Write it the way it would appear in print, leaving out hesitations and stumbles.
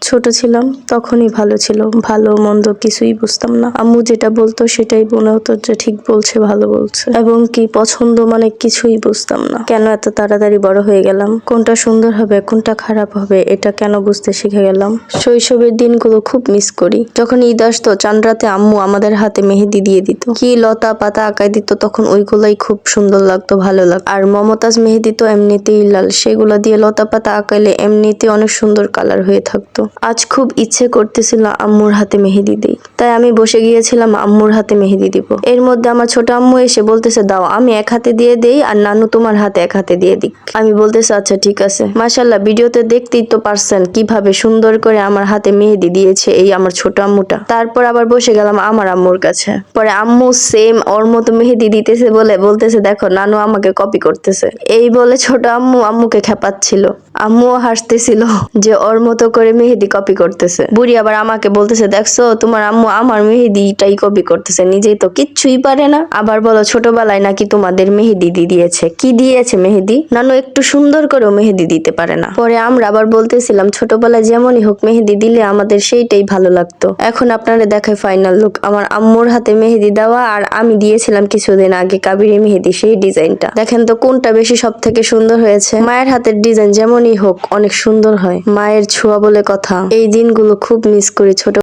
ছোট ছিলাম তখনই ভালো ছিল, ভালো মন্দ কিছুই বুঝতাম না। আম্মু যেটা বলতো সেটাই মনে হতো যে ঠিক বলছে, ভালো বলছে, এবং কি পছন্দ মানে কিছুই বুঝতাম না। কেন এত তাড়াতাড়ি বড় হয়ে গেলাম, কোনটা সুন্দর হবে কোনটা খারাপ হবে এটা কেন বুঝতে শিখে গেলাম। শৈশবের দিনগুলো খুব মিস করি। যখন ঈদ আসতো চাঁদ রাতে আম্মু আমাদের হাতে মেহেদি দিয়ে দিত, কি লতা পাতা আঁকায় দিত, তখন ওইগুলাই খুব সুন্দর লাগতো, ভালো লাগতো। আর মমতাজ মেহেদি তো এমনিতেই লাল, সেগুলো দিয়ে লতা পাতা আঁকাইলে এমনিতে অনেক সুন্দর কালার হয়ে থাকতো। আজ খুব ইচ্ছে করতেছিল আম্মুর হাতে মেহেদি দিই, তাই আমি বসে গিয়েছিলাম আম্মুর হাতে মেহেদি দিব। এর মধ্যে আমার ছোট আম্মু এসে বলতেছে, দাও আমি এক হাতে দিয়ে দেই আর নানু তোমার হাতে এক হাতে দিয়ে দিক। আমি বলতেছি আচ্ছা ঠিক আছে। মাশাআল্লাহ, ভিডিওতে দেখতেই তো পারছেন কিভাবে সুন্দর করে আমার হাতে মেহেদি দিয়েছে এই আমার ছোট আম্মুটা। তারপর আবার বসে গেলাম আমার আম্মুর কাছে। পরে আম্মু সেম ওর মতো মেহেদি দিতেছে বলতেছে দেখো নানু আমাকে কপি করতেছে। এই বলে ছোট আম্মু আম্মুকে খেপাচ্ছিল। আম্মুও হাসতেছিল যে ওর মতো করে মেহেদি কপি করতেছে। বুড়ি আবার আমাকে বলতেছে, দেখছো তোমার আম্মু আমার মেহেদিটাই কপি করতেছে, নিজেই তো কিচ্ছুই পারে না। আবার বলো ছোটবেলায় নাকি তোমাদের মেহেদি দিয়েছে। কি দিয়েছে মেহেদি? নানু একটু সুন্দর করেও মেহেদি দিতে পারে না। পরে আমরা আবার বলতেছিলাম ছোটবেলায় যেমনই হোক মেহেদি দিলে আমাদের সেইটাই ভালো লাগতো। এখন আপনারা দেখায় ফাইনাল লুক, আমার আম্মুর হাতে মেহেদি দেওয়া আর আমি দিয়েছিলাম কিছুদিন আগে কাবেরী মেহেদি, সেই ডিজাইনটা দেখেন তো কোনটা বেশি সব থেকে সুন্দর হয়েছে। মায়ের হাতের ডিজাইন যেমনই হোক অনেক সুন্দর হয়, মায়ের ছোঁয়া বলে কথা। এই দিনগুলো খুব মিস করি। ছোট